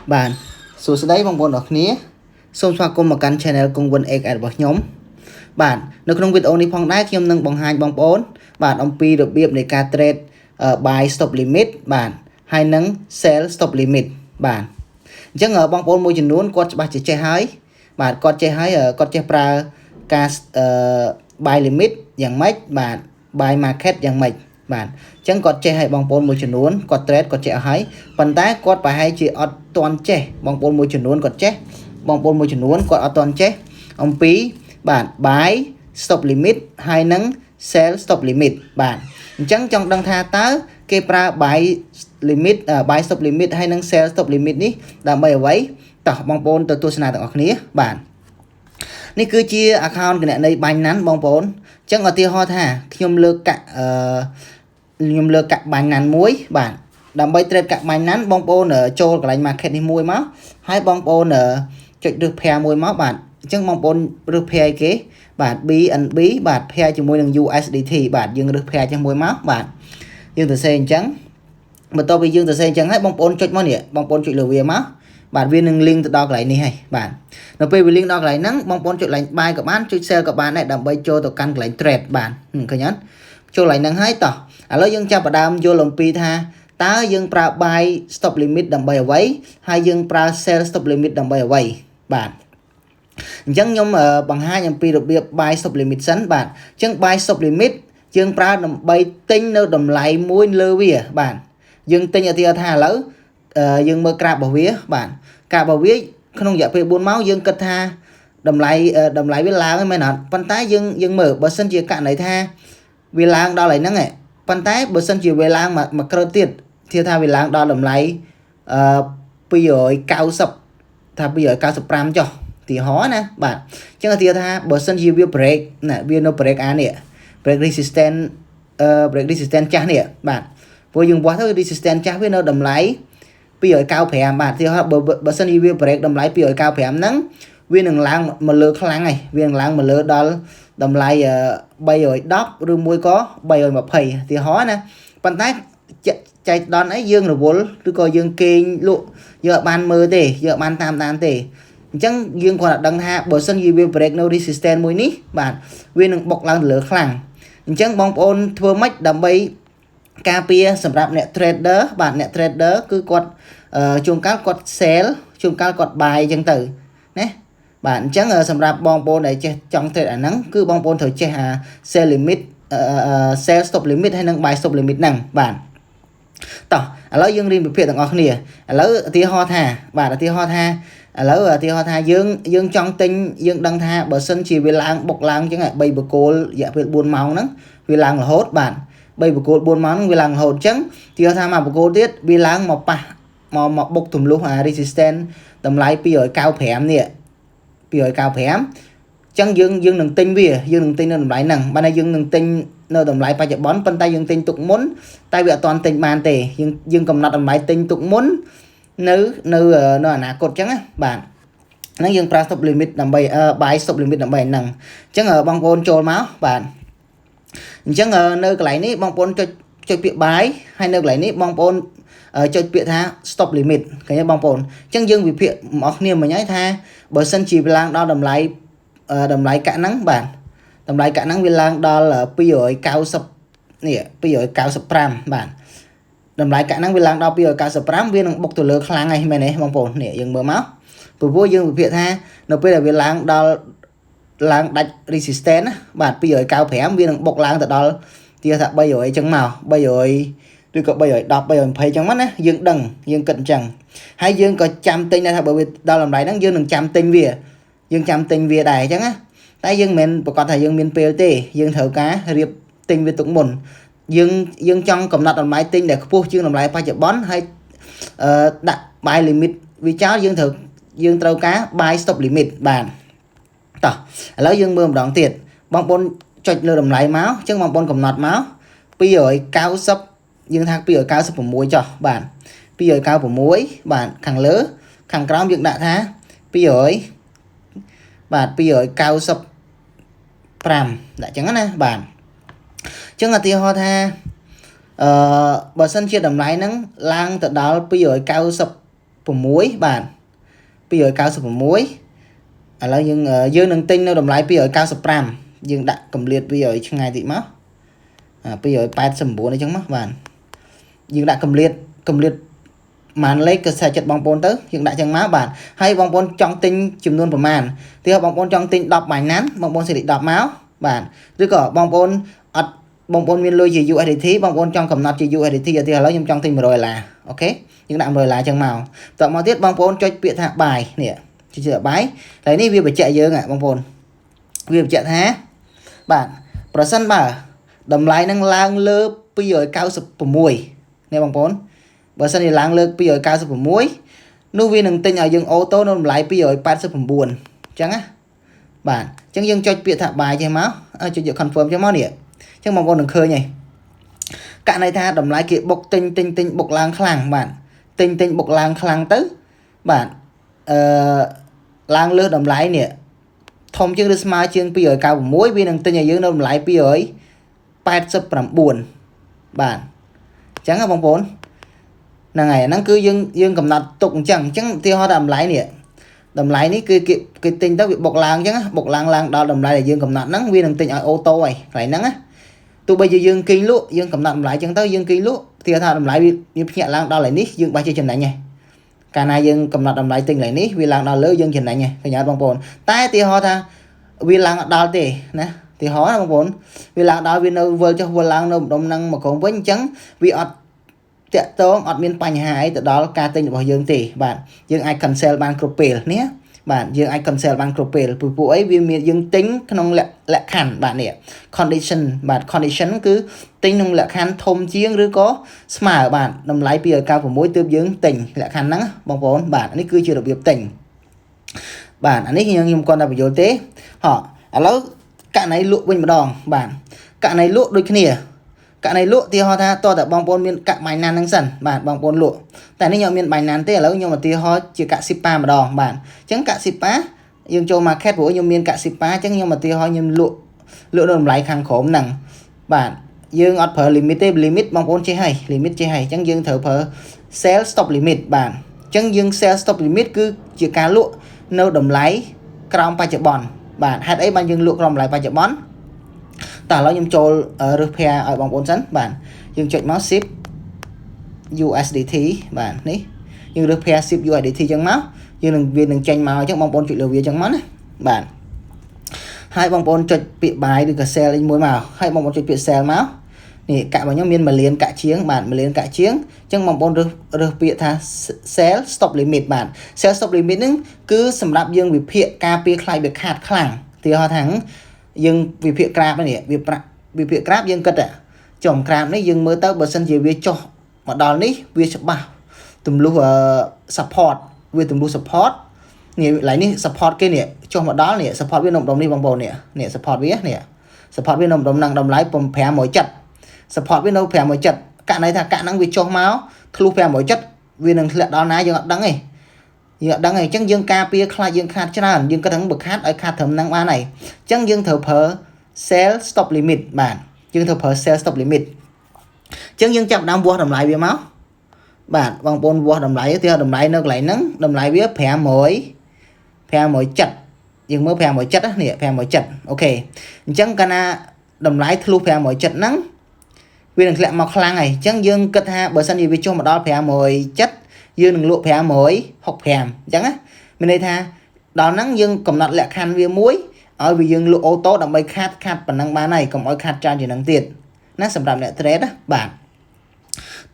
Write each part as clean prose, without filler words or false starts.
bạn số đấy bằng bốn đọc ní xông xoa cùng một căn channel cùng quân A.K.Sរបស់ខ្ញុំបាទនៅក្នុងវីដេអូនេះផងដែរខ្ញុំនឹងបង្ហាញបងប្អូនបាទអំពីរបៀបនៃការ trade buy stop limit បាទហើយនឹង sell stop limit បាទអញ្ចឹងបងប្អូនមួយចំនួនគាត់ច្បាស់ចេះហើយបាទគាត់ចេះហើយគាត់ចេះប្រើការ buy limit យ៉ាងម៉េចបាទ buy market យ៉ាងម៉េចបាទអញ្ចឹងគាត់ចេះឲ្យបងប្អូនមួយចំនួនគាត់ trade គាត់ចេះហើយប៉ុន្តែគាត់ប្រហែលជាអត់ទាន់ចេះបងប្អូនមួយចំនួនគាត់ចេះបងប្អូនមួយចំនួនគាត់អត់ទាន់ចេះអំពីបាទ buy stop limit ហើយនឹង sell stop limit បាទអញ្ចឹងចង់ដឹងថាតើគេប្រើ buy limit buy stop limit ហើយនឹង sell stop limit នេះដើម្បីអ្វីតោះបងប្អូនទៅទស្សនាទាំងអស់គ្នាបាទនេះគឺជា account គណនី Binance បងប្អូនអញ្ចឹងឧទាហរណ៍ថាខ្ញុំលើកកាក់Binance មួយបាទដើម្បី trade កាក់ Binance បងប្អូនចូលកន្លែង market នេះមួយមកហើយបងប្អូនចុចរើស pair មួយមកបាទអញ្ចឹងបងប្អូនរើស pair អីគេបាទ BNB បាទ pair ជាមួយនឹង USDT បាទយើងរើស pair ជាមួយមកបាទយើងទៅសេអញ្ចឹងបន្ទាប់ពីយើងទៅសេអញ្ចឹងហើយបងប្អូនចុចមកនេះបងប្អូនចុចលើវាមកបាទវានឹង link ទៅដល់កន្លែងនេះហើយបាទនៅពេលវា link ដល់កន្លែងហ្នឹងបងប្អូនចុច line buy ក៏បានចុច sell ក៏បានដែរដើម្បីចូលទៅកាន់កន្លែង trade បាទឃើញអត់ចូលកន្លែងហ្នឹងហើយតោះឥឡូវយើងចាប់ផ្ដើមយល់អំពីថាតើយើងប្រើ buy stop limit ដើម្បីអ្វីហើយយើងប្រើ sell stop limit ដើម្បីអ្វីបាទអញ្ចឹងខ្ញុំបង្ហាញអំពីរបៀប buy stop limit សិនបាទអញ្ចឹង buy stop limit យើងប្រើដើម្បីទិញនៅតម្លៃមួយលើវាបាទយើងទិញឧទាហរណ៍ថាឥឡូវយើងមើលក្រាបរបស់វាបាទក្រាបរបស់វាក្នុងរយៈពេល4ម៉ោងយើងគិតថាតម្លៃវាឡើងហ្នឹងមែនអត់ប៉ុន្តែយើងមើលបើសិនជាករណីថាវាឡើងដល់ហើយហ្នឹងប៉ុន្តែបើសិនជាវាឡើងមួយក្រើតទៀតធាថាវាឡើងដល់តម្លៃ290ថា295ចុះទីហោណាបាទអញ្ចឹងធាថាបើសិនជាវា break ណាវានៅ break អានេះ break resistance break resistance ចាស់នេះបាទព្រោះយើងវាស់ទៅ resistance ចាស់វានៅតម្លៃ295បាទទីហោបើសិនជាវា break តម្លៃ295ហ្នឹងវានឹងឡើងមកលើខ្លាំងហើយវានឹងឡើងមកលើដល់តម្លៃ310ឬមួយក៏320ទីហោណាប៉ុន្តែចែកដនអីយើងរវល់ឬក៏យើងគេងលក់យើងអត់បានមើលទេយើងអត់បានតាមដានទេអញ្ចឹងយើងគ្រាន់តែដឹងថាបើសិនជាវា break នៅ resistance មួយនេះបាទវានឹងបុកឡើងទៅលើខ្លាំងអញ្ចឹងបងប្អូនធ្វើម៉េចដើម្បីការពារសម្រាប់អ្នក trader បាទអ្នក trader គឺគាត់ជួនកាលគាត់ sell ជួនកាលគាត់ buy អញ្ចឹងទៅណាបាទអញ្ចឹងសម្រាប់បងប្អូនដែលចេះចង់ trade អាហ្នឹងគឺបងប្អូនត្រូវចេះsell limit sell stop limit ហើយនិង buy stop limit ហ្នឹងបាទតោះឥឡូវយើងរៀនវិភាគទាំងអស់គ្នាឥឡូវឧទាហរណ៍ថាបាទឧទាហរណ៍ថាយើងចង់ទិញយើងដឹងថាបើសិនជាវាឡើងបុកឡើងអញ្ចឹង3បកគោលរយៈពេល4ម៉ោងហ្នឹងវាឡើងរហូតបាទ3បកគោល4ម៉ោងហ្នឹងវាឡើងរហូតអញ្ចឹងទីថាមកបកគោលទៀតវាឡើងមកប៉ះមកបុកទម្លុះresistance តម្លៃ295នេះ295អញ្ចឹងយើងនឹងទិញវាយើងនឹងទិញនៅតម្លៃហ្នឹងបានតែយើងនឹងទិញនៅតម្លៃបច្ចុប្បន្នប៉ុន្តែយើងទិញទុកមុនតែវាអត់ទាន់ទិញបានទេយើងកំណត់តម្លៃទិញទុកមុននៅអនាគតអញ្ចឹងណាបាទហ្នឹងយើងប្រើ stop limit ដើម្បី buy stop limit ដើម្បីហ្នឹងអញ្ចឹងបងប្អូនចូលមកបាទអញ្ចឹងនៅកន្លែងនេះបងប្អូនចុចពាក្យ buy ហើយនៅកន្លែងនេះបងប្អូនចុចពាក្យថា stop limit ឃើញទេបងប្អូនអញ្ចឹងយើងវិភាគមកគ្នាមិញហើយថាបើសិនជាវាឡើងដល់តម្លៃកាក់ហ្នឹងបាទតម្លៃកាក់ហ្នឹងវាឡើងដល់290នេះ295បាទតម្លៃកាក់ហ្នឹងវាឡើងដល់295វានឹងបុកទៅលើខ្លាំងហើយមែនទេបងប្អូននេះយើងមើលមកព្រោះយើងវិភាគថានៅពេលដែលវាឡើងដាច់ resistance ណាបាទ295វានឹងបុកឡើងទៅដល់ទីថា300អញ្ចឹងមក300ឬក៏310 320អញ្ចឹងមកណាយើងដឹងយើងគិតអញ្ចឹងហើយយើងក៏ចាំទិញដែរថាបើវាដល់តម្លៃហ្នឹងយើងនឹងចាំទិញវាដែរអញ្ចឹងណាតែយើងមិនប្រកាសថាយើងមានពេលទេយើងត្រូវការរៀបទិញវាទុកមុនយើងចង់កំណត់តម្លៃទិញដែលខ្ពស់ជាងតម្លៃបច្ចុប្បន្នហើយដាក់ buy limit វាចោលយើងត្រូវការ buy stop limit បាទតោះឥឡូវយើងមើលម្ដងទៀតបងប្អូនចុចលើតម្លៃមកអញ្ចឹងបងប្អូនកំណត់មក290យើងថា296ចុះបាទ296បាទខាងលើខាងក្រោមយើងដាក់ថា200បាទ295ដាក់អញ្ចឹងណាបាទអញ្ចឹងឧទាហរណ៍ថាបើសិនជាតម្លៃហ្នឹងឡើងទៅដល់295 bạn 296 ឥឡូវយើងនឹងទិញនៅតម្លៃ 295 យើងដាក់កម្រិតវាឲ្យឆ្ងាយតិចមក289 អញ្ចឹងមកបាទយើងដាក់កម្រិតម៉ានលេខក៏សេចចិត្តបងប្អូនទៅយើងដាក់ចឹងមកបាទហើយបងប្អូនចង់ទិញចំនួនប្រមាណទីបងប្អូនចង់ទិញ10 Binance បងប្អូនសេរី10មកបាទឬក៏បងប្អូនអត់បងប្អូនមានលុយជា USDT បងប្អូនចង់កំណត់ជា USDT ឥឡូវខ្ញុំចង់ទិញ$100អូខេយើងដាក់$100ចឹងមកតមកទៀតបងប្អូនចុចពាក្យថា buy នេះចុច buy ហើយនេះវាបញ្ជាក់យើងបងប្អូនវាបញ្ជាក់ថាបាទប្រសិនបើតម្លៃនឹងឡើងលើ 296 នេះបងប្អូនបើសិនជាឡើងលើ 296 នោះវានឹងទិញឲ្យយើងអូតូនៅតម្លៃ 289 អញ្ចឹងណាបាទអញ្ចឹងយើងចុចពាក្យថា buy ចេះមកចុច confirm ចេះមកនេះអញ្ចឹងបងប្អូននឹងឃើញហើយករណីថាតម្លៃគេបុកទិញបុកឡើងខ្លាំងបាទទិញបុកឡើងខ្លាំងទៅបាទឡើងលើតម្លៃនេះធំជាងឬស្មើជាង 296 វានឹងទិញឲ្យយើងនៅតម្លៃ 289 បាទអញ្ចឹងណាបងប្អូនហ្នឹងហើយអាហ្នឹងគឺយើងកំណត់ទុកអញ្ចឹងឧទាហរណ៍តម្លៃនេះគឺគេទិញទៅវាបុកឡើងអញ្ចឹងបុកឡើងដល់តម្លៃដែលយើងកំណត់ហ្នឹងវានឹងទិញឲ្យអូតូហើយកន្លែងហ្នឹងណាទោះបីជាយើងគេងលក់យើងកំណត់តម្លៃអញ្ចឹងទៅយើងគេងលក់ទីថាតម្លៃវាភ្ញាក់ឡើងដល់ហើយនេះយើងបាច់ជាចំណេញហើយកាលណាយើងកំណត់តម្លៃទិញឡើយនេះវាឡើងដល់លើយើងចំណេញហើយឃើញអត់បងប្អូនតែទីហោថាវាឡើងអត់ដល់ទេណាទីហោណាបងប្អូនវាឡើងដល់វានៅវិលចុះវិលឡើងនៅម្ដុំហ្នឹងមកក្រោមវិញអញ្ចឹងវាអត់តាក់ទងអត់មានបញ្ហាអីទៅដល់ការទិញរបស់យើងទេបាទយើងអាច cancel បានគ្រប់ពេលនេះបាទយើងអាច cancel បានគ្រប់ពេលពួកអីវាមានយើងទិញក្នុងលក្ខខណ្ឌបាទនេះ condition បាទ condition គឺទិញក្នុងលក្ខខណ្ឌធំជាងឬក៏ស្មើបាទតម្លៃ 296 ទើបយើងទិញលក្ខខណ្ឌហ្នឹងបងប្អូនបាទនេះគឺជារបៀបទិញបាទអានេះខ្ញុំគាត់តែបញ្យល់ទេឥឡូវករណីលក់វិញម្ដងបាទករណីលក់ដូចគ្នាករណីលក់ទីហោថាតើតើបងប្អូនមានកាក់ Binance ហ្នឹងសិនបាទបងប្អូនលក់តែនេះខ្ញុំមាន Binance ទេឥឡូវខ្ញុំឧទាហរណ៍ជាកសិប៉ាម្ដងបាទអញ្ចឹងកសិប៉ាយើងចូល market ព្រោះខ្ញុំមានកសិប៉ាអញ្ចឹងខ្ញុំឧទាហរណ៍ខ្ញុំលក់នៅតម្លៃខាងក្រោមហ្នឹងបាទយើងអត់ប្រើ limit ទេ limit បងប្អូនចេះហើយ limit ចេះហើយអញ្ចឹងយើងត្រូវប្រើ sell stop limit បាទអញ្ចឹងយើង sell stop limit គឺជាការលក់នៅតម្លៃក្រោមបច្ចុប្បន្នបាទហេតុអីបានយើងលក់ក្រោមតម្លៃបច្ចុប្បន្នតើឥឡូវខ្ញុំចូលរើស pair ឲ្យបងប្អូនសិនបាទយើងចុចមក ship USDT បាទនេះយើងរើស pair ship USDT ចឹងមកយើងនឹងវានឹងចេញមកអញ្ចឹងបងប្អូនចុចលើវាចឹងមកណាបាទហើយបងប្អូនចុចពាក្យ buy ឬក៏ sell អីមួយមកហើយបងប្អូនចុចពាក្យ sell មកនេះកាក់របស់ខ្ញុំមាន1លានកាក់ជាងបាទ1លានកាក់ជាងអញ្ចឹងបងប្អូនរើសពាក្យថា sell stop limit បាទ sell stop limit ហ្នឹងគឺសម្រាប់យើងវិភាគការពារខ្លាយវាខាតខ្លាំងទីហោថាយើងវិភាគក្រាបនេះវិភាគក្រាបយើងគិតចំក្រាបនេះយើងមើលទៅបើសិនជាវាចុះមកដល់នេះវាច្បាស់ទម្លុះ support វាទម្លុះ support នេះឡើយនេះ support គេនេះចុះមកដល់នេះ support វានៅម្ដុំនេះបងប្អូននេះ support វានេះ support វានៅម្ដុំហ្នឹងតម្លៃ517 support វានៅ517ករណីថាកាក់ហ្នឹងវាចុះមកធ្លុះ517វានឹងធ្លាក់ដល់ណាយើងអត់ដឹងទេយើងអត់ដឹងទេអញ្ចឹងយើងការពារខ្លាចយើងខាតច្រើនយើងគិតថាបើខាតឲ្យខាតត្រឹមហ្នឹងបានហើយអញ្ចឹងយើងត្រូវប្រើ sell stop limit បាទយើងត្រូវប្រើ sell stop limit អញ្ចឹងយើងចាប់ដើមវាស់តម្លៃវាមកបាទបងប្អូនវាស់តម្លៃទៅតម្លៃនៅកន្លែងហ្នឹងតម្លៃវា517យើងមើល517នេះ517អូខេអញ្ចឹងកាលណាតម្លៃធ្លុះ517ហ្នឹងវានឹងធ្លាក់មកខ្លាំងហើយអញ្ចឹងយើងគិតថាបើសិនជាវាចុះមកដល់517យើងនឹងលក់565អញ្ចឹងណាមានន័យថាដល់ហ្នឹងយើងកំណត់លក្ខខណ្ឌវាមួយឲ្យវាយើងលក់អូតូដើម្បីខាតប៉ុណ្ណឹងបានហើយកុំឲ្យខាតច្រើនជាងហ្នឹងទៀតណាសម្រាប់អ្នក trade ណាបាទ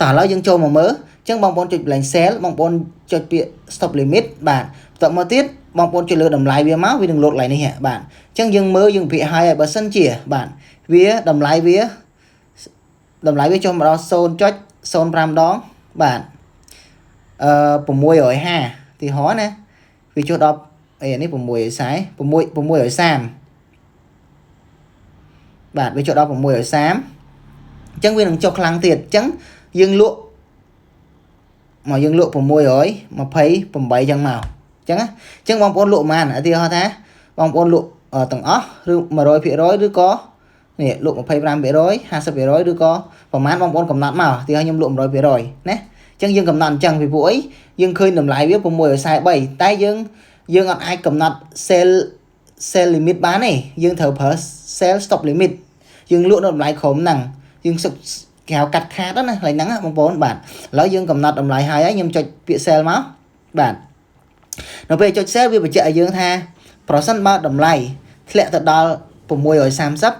តោះឥឡូវយើងចូលមកមើលអញ្ចឹងបងប្អូនចុច blank sell បងប្អូនចុចពាក្យ stop limit បាទបន្តមកទៀតបងប្អូនចុចលើតម្លៃវាមកវានឹងលោតឡើងនេះបាទអញ្ចឹងយើងមើលយើងវិភាគឲ្យបើសិនជាបាទវាតម្លៃវាចុះមកដល់ 0.05 ដងបាទ650ទីហោណាវាចុះដល់នេះ630បាទវាចុះដល់630អញ្ចឹងវានឹងចុះខ្លាំងទៀតអញ្ចឹងយើងលក់628អញ្ចឹងមកអញ្ចឹងបងប្អូនលក់ប៉ុន្មានឧទាហរណ៍ថាបងប្អូនលក់ទាំងអស់ឬ 100% ឬក៏នេះលក់ 25% 50% ឬក៏ប្រហែលបងប្អូនកំណត់មកឧទាហរណ៍ខ្ញុំលក់ 100% ណាអញ្ chẳng dương cầm nọ chẳng vì vụ ấy dương khơi nằm lại biết mùi ở sai 7 tay dương ở ai cầm nọ sell limit bán này dương thở phở sell stop limit dương lụa nằm lại khổm nằng dương sụp kéo cắt khá đó này lại nắng bóng bốn bạn lão dương cầm nọ nằm lại hai ấy nhưng cho việc sell máu bạn nó về cho sell vì chạy dương tha percent bao nằm lại lẹ thật đo mùi ở sam sắp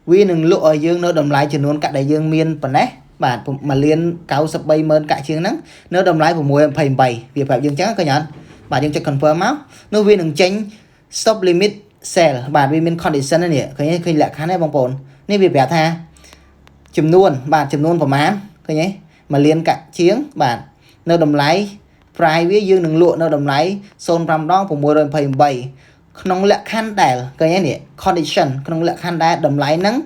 vì nừng lụa ở dương nó nằm lại chỉ luôn cả đại dương miên phần đấy bạn mà liên cao sắp bay mơn cả chiếng nắng nếu đầm lái của mùi em phèm bày việc phải dương chắc có nhận bạn dương cho confirm máu nếu viên đừng tránh stop limit sell bạn vì mình condition này nè cái khi lạ khá này bóng bồn nên việc bẻ tha chùm luôn bạn chùm luôn của mán cái nhé mà liên cả chiếng bạn nếu đầm lái price với dương đừng lụa nếu đầm lái xôn ram đó của mùi em phèm bày không lạ khăn đài cái nhé nè condition không lạ khăn đài đầm lái nắng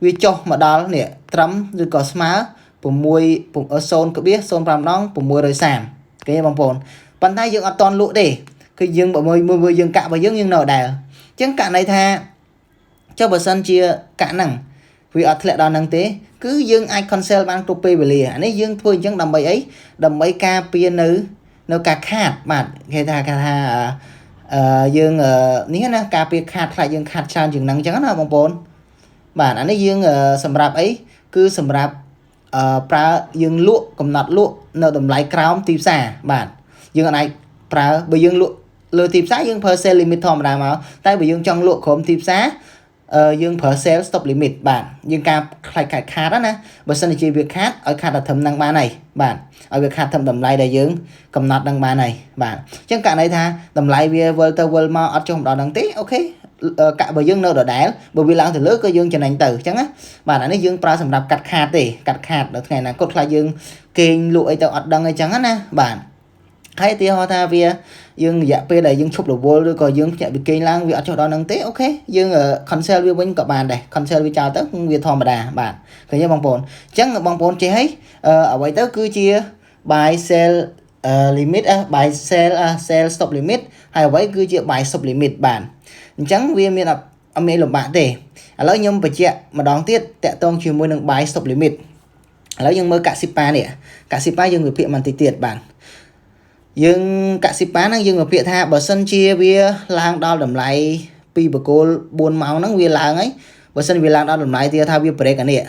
vì cho mà đó nè trắm rồi có smart bùm mùi bùm ở zone có biết zone ram đó bùm mùi rồi sàn cái bằng phồn bàn tay dương ở toàn lụa để cái dương bởi mùi dương cạ và dương nhưng nở đài chẳng cạ này tha cho bờ sân chia cạ nằng vì ở lệ đó năng tế cứ dương ai console ban to pay beli anh ấy dương thôi chẳng đầm bầy ấy đầm mấy ca pia nữ nó cả khát mà cái tha dương ní na ca pia khát lại dương khát chan dương năng chẳng là bằng phồn bạn anh ấy dương sầm rạp ấy cứ sầm rạp pra dương lụa cầm nạt lụa nợ đầm lái crown tìm xa bạn dương này pra bởi dương lụa lừa tìm xa dương per sale limit thòm đà mà tay bởi dương trong lụa khóm tìm xa dương per sale stop limit bạn dương ca khai khá đó nè bởi sân chỉ việc khác ở khá là thầm năng ba này bạn ở việc khác thầm đầm lái đại dương cầm nạt năng ba này bạn chẳng cả này tha đầm lái về world mà ở trong đó đăng tí ok cả bởi dương nợ đỡ đá bởi vì lãng từ lớp có dương cho anh tử chẳng á bạn ấy dương pra sầm đạp cắt khát được ngày nào cốt khai dương kênh lụi tao ọt đăng ấy chẳng á nè bạn hay thì họ tha về dương dạ p này dương chụp đồ vô rồi còn dương chạy bị kênh lang vì ở chỗ đó năng tế ok dương ở console với bên các bạn đây console với chào tới việc thò mà đà bạn cái như bằng bồn chẳng bằng bồn chỉ thấy ở vậy tới cứ chia buy sell limit buy sell stop limit hay vậy cứ chia buy stop limit bạn chẳng vì mình là mấy lục bạn để lỡ nhung phải chạy mà đón tiết tệ tông chỉ mua được buy stop limit lỡ nhưng mới cả sipa nè cả sipa dương người phiện màn tiệt bạn dương cả sipa năng dương người phiện tha bờ sân chia bia lang đo đầm lại pi bờ cô buồn máu nắng vi lang ấy bờ sân vi lang đo đầm lại thì tha vi break cái nè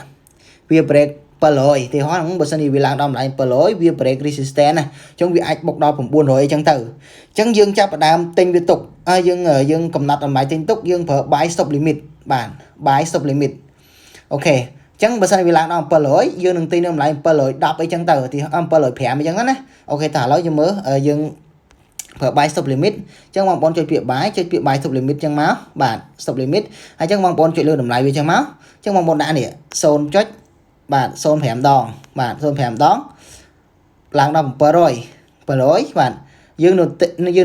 vi break per lối thì hóa cũng bờ sân vi lang đo lại per lối vi break resistance này trong việc ai bọc đo cũng buồn rồi chẳng tử chẳng dương chấp đam tinh liên tục dương ở dương cầm nát ở máy tin tức dương phở buy stop limit bản buy stop limit ok chẳng bữa sau vì làm ông per lỗi dương đừng tin ông lại per lỗi đọc ấy chẳng tờ thì ông per lỗi phèm chẳng đó nè ok thả lỗi cho mớ dương phở buy stop limit chẳng mong bọn chơi chuyện buy stop limit chẳng máu bản stop limit hay chẳng mong bọn chuyện lừa đầm lại vì chẳng máu chẳng mong bọn đã nè xôn trách bản xôn phèm đòn bản xôn phèm đón làm đồng per lỗi bạn dương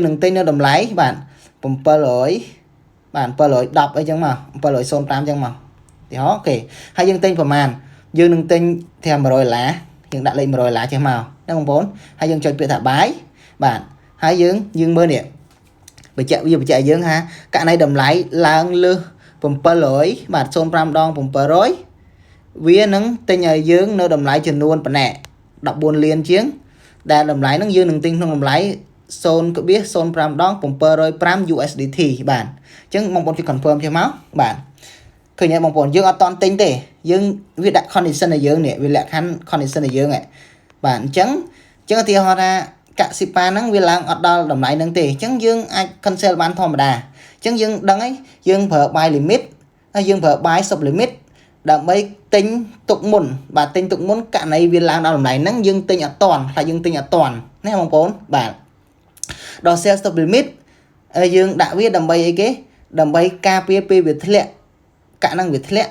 đừng tin nó đầm lái bạn bấm per lỗi đọc ấy chẳng mà per lỗi xôn 8 chẳng mà thì đó ok hay dương tin phần màn dương đừng tin theo mà rồi lá dương đặt lên mà rồi lá cho màu nó không vốn hay dương cho việc thả bái bạn hay dương mơ nè bây giờ chạy dương ha cả này đầm lái là lư bấm per lỗi bạn xôn 5 đong bấm per lỗi vì nắng tên nhà dương nó đầm lái chân luôn bạn nè đọc buồn liền chiến đà đầm lái nó dương đừng tin không đầm lái Son có biết Son pram đón cùng per rồi pram USDT bạn chứ mong muốn chỉ confirm cho máu bạn khởi nhận mong muốn dương ở toàn tinh để dương việc đặt condition này dương nè vì lẽ khăn condition này dương này bạn chẳng thì họ ra cả sipa nắng vì là ở đó đồng lại nâng tỷ chẳng dương ai cancel bán thò mà đà chẳng dương đăng ấy dương phở buy limit dương phở buy stop limit đặng mấy tính tụng môn và tính tụng môn cả này vì là đồng lại nắng dương tinh ở toàn là dương tinh ở toàn nè mong muốn bạn đó sell stop limit dương đã viết đầm bay ấy cái đầm bay KPP Việt lệ cả năng Việt lệ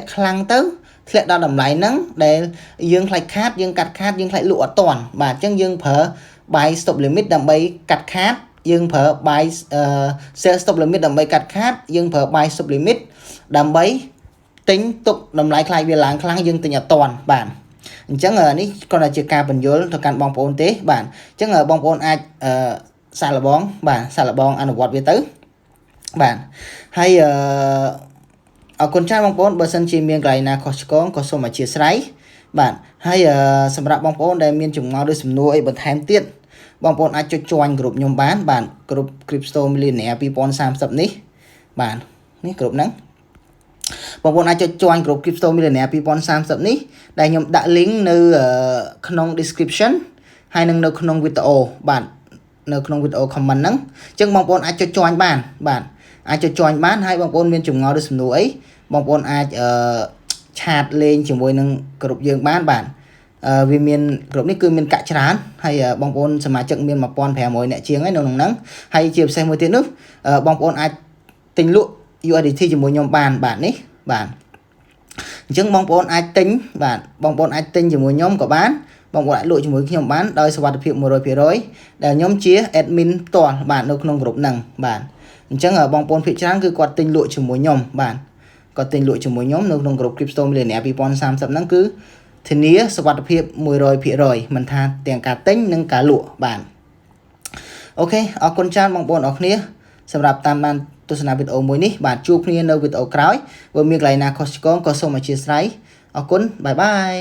khăng tới lệ đó đầm lại nắng để dương lại khát dương cắt khát dương lại lụa toàn và chân dương phở buy stop limit đầm bay cắt khát dương phở buy sell stop limit đầm bay cắt khát dương phở buy stop limit đầm bay tính tục đầm lại khai về làng khăng dương từ nhà toàn bản chẳng ngờ ní còn là chiếc ca bình dối thực căn bóng ôn tế bản chẳng ngờ bóng ôn ai xa là bóng bản xa là bóng ăn vọt về tới bản hay ở con trai bóng ôn bờ sân chi miền gầy là có số mà chia sấy bạn hayសម្រាប់បងប្អូនដែលមានចម្ងល់ឬសំណួរអីបន្ថែមទៀតបងប្អូនអាចចុច join ក្រុមខ្ញុំបានបាទក្រុម Crypto Millionaire 2030នេះបាទនេះក្រុមហ្នឹងបងប្អូនអាចចុច join ក្រុម Crypto Millionaire 2030នេះដែលខ្ញុំដាក់ link នៅក្នុង description ហើយនឹងនៅក្នុងវីដេអូបាទនៅក្នុងវីដេអូ comment ហ្នឹងអញ្ចឹងបងប្អូនអាចចុច join បានបាទអាចចុច join បានហើយបងប្អូនមានចម្ងល់ឬសំណួរអីបងប្អូនអាចឆាតលេងជាមួយនឹងក្រុមយើងបានបាទវាមានក្រុមនេះគឺមានកាក់ច្រើនហើយបងប្អូនសមាជិកមាន 1500 អ្នកជាងហើយនៅក្នុងហ្នឹងហើយជាពិសេសមួយទៀតនោះបងប្អូនអាចទិញលក់ USDT ជាមួយខ្ញុំបានបាទនេះបាទអញ្ចឹងបងប្អូនអាចទិញបាទបងប្អូនអាចទិញជាមួយខ្ញុំក៏បានបងប្អូនអាចលក់ជាមួយខ្ញុំបានដោយសុវត្ថិភាព 100% ដែលខ្ញុំជា admin ផ្ទាល់បាទនៅក្នុងក្រុមហ្នឹងបាទអញ្ចឹងបងប្អូនភាគច្រើនគឺគាត់ទិញលក់ជាមួយខ្ញុំបាទគាត់ទិញលក់ជាមួយខ្ញុំនៅក្នុងក្រុម Crypto Millionaire 2030ហ្នឹងគឺធានាសុវត្ថិភាព 100% មិនថាទាំងការទិញនិងការលក់បាទអូខេអរគុណច្រើនបងប្អូនអរគ្នាសម្រាប់តាមដានទស្សនាវីដេអូមួយនេះបាទជួបគ្នានៅវីដេអូក្រោយបើមានកន្លែងណាខុសឆ្គងក៏សូមអធិស្ឋានអរគុណបាយបាយ